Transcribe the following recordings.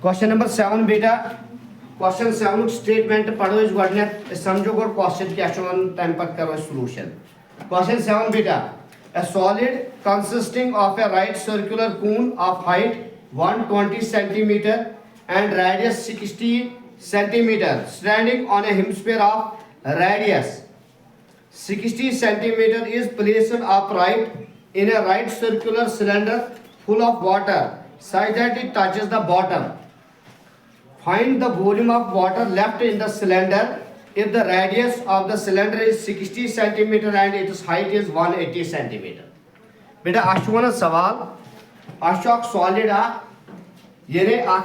Question number 7 बेटा question 7 statement पढ़ो गो समझो गो क्वेश्चन क्या तम पे करो सॉल्यूशन क्वेश्चन 7 बेटा a solid consisting of a right circular cone of height 120 centimeter and radius 60 centimeter standing on a hemisphere of radius 60 centimeter is placed upright in a right circular cylinder full of water such that it touches the bottom. Find the volume of water left in the cylinder if the radius of the cylinder is 60 centimeter and its height is 180 centimeter. बेटा आशुवन सवाल आशुक solid ये अत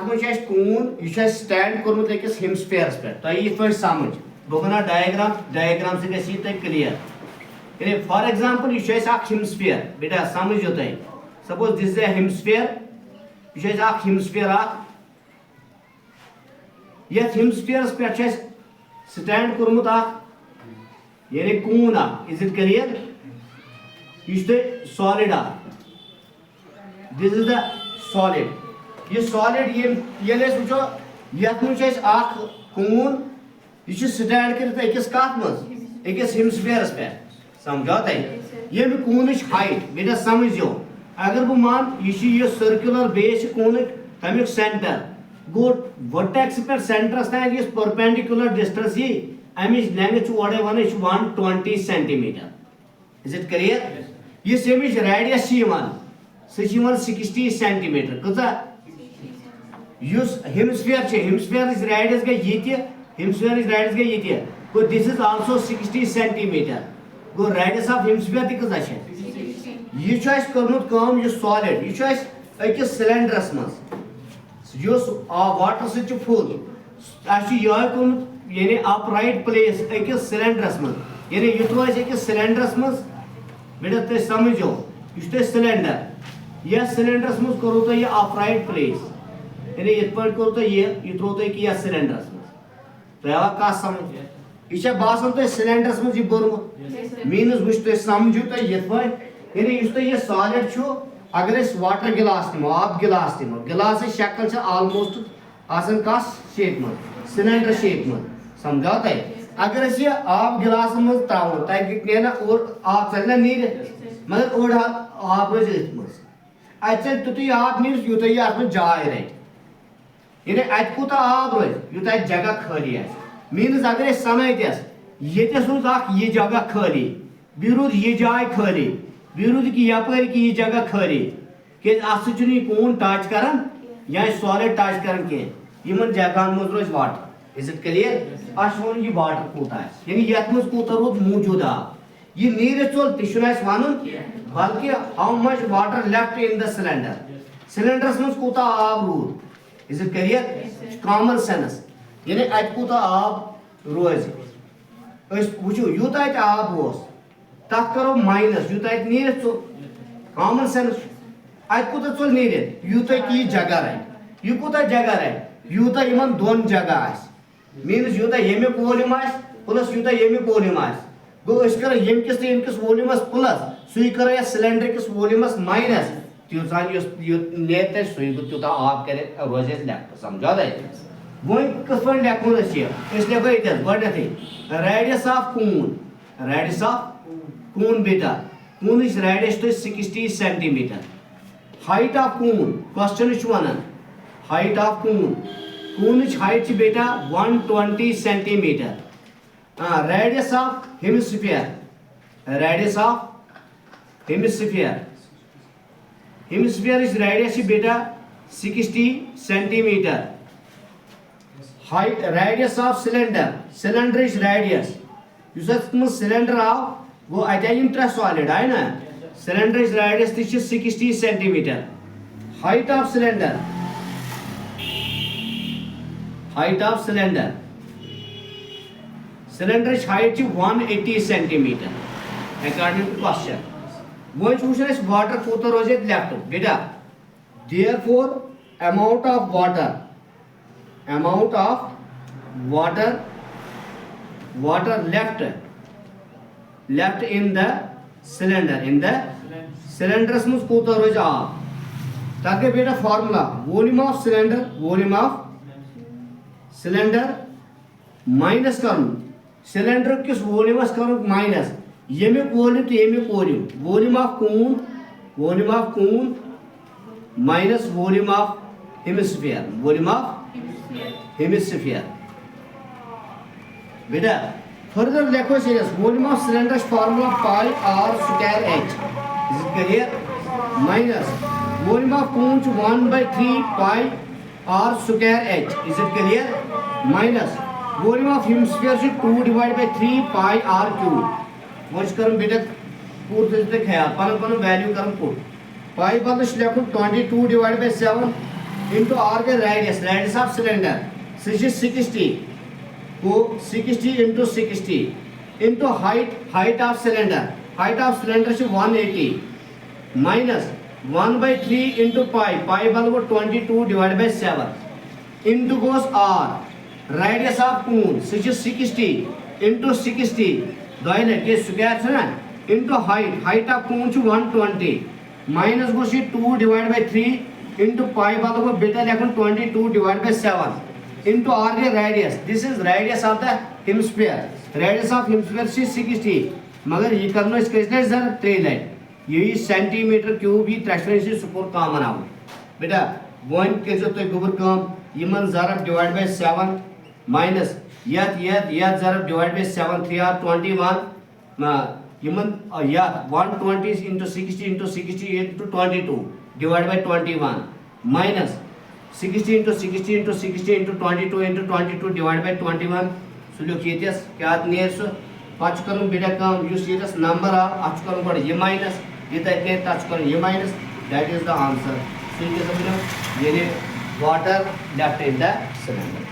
कून यह stand कोर्मुत अकिस हेमस्फेयरस पे तो ये पे समझ बना डायग्राम से गई तुम क्लियर फॉर एग्जांपल यह हेमस्फेयर बेटा समझो तुम suppose this is a hemisphere यह हेमस्फेयर ये हेमस्फेयरस पे स्टैंड कोर्मुत यानी कून इज इट क्लियर यह solid this is the solid ये सॉलिड ये वो ये कून यह स्टैंड कर कत मस हेमस्फेयरस पे समझो तुम ये कून हाइट बेटा समझो अगर बह मान यह सर्कुलर बेस कून तमिक सेंटर गो वर्टेक्स पे सेंटरस तक इस परपेंडिकुलर डिस्टेंस ये अमिच लेंथ ओडे one 120 centimetre is it clear ये अमिच रेडियस सह 60 सेंटीमीटर कजा युस हेमस्फेयर रेडियस गई ये हेमस्फेयर रेडियस गई ये गो दिस इज आल्सो 60 सेंटीमीटर गो रेडियस ऑफ हेमस्फेयर ती कजा यह कर्मुत काम यह सॉलिड यह अकिस सिलेंडरस मज वाटर सह फुल यानी अपराइट प्लेस अकिस सिलेंडरस मज यानी यह रोज अकिस सिलेंडरस मज बेटा तुम समझो यह सिलेंडर यह सिलेंडरस मज करो तुम यह अपराइट प्लेस यानी ये करो तुम यह त्रो तुम सिलेंडरस मज तुम आवा कत समझ यह बासान तुम सिलेंडरस मज यह बोर्मुत मीनस वो तुम समझो तुम यानी यह सॉलिड अगर वाटर गिलास नमो आब गिलास नमो गिलास शक्ल आलमोस्ट आसान कस शेप मज सिलेंडर शेप मज समझा तुम अगर यह आब गिलास मज त्रो तक ना और आब चल ना नीर मगर ओड आब रोज मज अत चल तुत आब नीर यूत यह अत जाय रट यानी अत कूत आब रोज यूत जगह खाली मीनस अगर सनस ये रूद यह जगह खाली बी रूद यह जाय खाली बी रूद कि यपर कि यह जगह खाली कि अत कून टच कर या सॉलिड टच कर इन जगह मज रोज वाटर इज इट क्लियर अस वो यह वाटर कूत यानी ये मज कूत रूद मौजूद आब यह नीर चल तह वन बल्कि how much water left in the cylinders मज कूत आब rude is it clear common sense यानी अत कूत आब रोज वो यूत आब तथ करो माइनस यूत नीर कॉमन सेंस अत कूत चल नीर यूत कि जगह रट यह कूत जगह रट यूत इन दोन जगह मीनस यूत यमिक वॉल्यूम प्लस यूत यमिक वॉल्यूम गो कर यमकिस तो यमकिस वॉल्यूमस प्लस सु कर सिलेंडर किस वॉल्यूमस माइनस तीसान नेर सु तूत आब कर रोज लेफ्ट समझा वो कस पे लेखन लिखो ये गए रेडियस ऑफ कून बेटा कून रेडियस तो 60 centimetre height of cone question one height of cone height बेटा 120 centimetre radius of hemisphere radius बेटा 60 centimetre height radius of cylinder radius cylinder आव गो अम त्रे सॉलिड आय ना सिलेंडर रेडियस ती 60 centimetre height of cylinder height height 180 centimetre according to question वो water कूत रोज लेफ्ट बेटा therefore amount of water left in the cylinder मज कूत रोज आब तक गई बेटा formula volume of cylinder minus कर सिलेंडर किस वॉल्यूमस कर माइनस यमिक वॉल्यूम तो यमिक volume of cone minus volume of hemisphere बेटा फर्दर लिखो सीरियस volume of cylinder formula pi r square h is clear minus volume of cone 1/3 pi r square h is it clear minus volume of hemisphere 2/3 pi r cube वह कर बेटा पूर थो ख्याल पन वैल्यू कर पुट पाई बदल लिखुन 22/7 इंटू आर गई रेडियस ऑफ सिलेंडर सह 60 को 60 into 60 into height of cylinder 180 minus 1/3 into pi बदल गो 22/7 इंटू गोस आर रेडियस ऑफ कून सह 60 इंटू 60 दो लट square into height of cone 120 minus गोस 2/3 इंटू पाई बदल गो बेटा लिखुन 22/7 इंटू आर गई radius this is radius of the hemisphere 60 मगर यह कर जर 3 लट यही सेंटीमीटर क्यूब यह 3 सह कॉमन आव बेटा वन कर गोबर कम यमन जरब /7 माइनस यत जरब /7 3 r 21 Yemen 120 into 60 into 22 /21 minus 60 into 60 into 60 into 22 into 22 /21 सह लिख ये क्या नेर सह पे कर बेटा कम इस नंबर आव अत कर यह माइनस यह तथ कर यह minus that is the answer सह water left in the cylinder.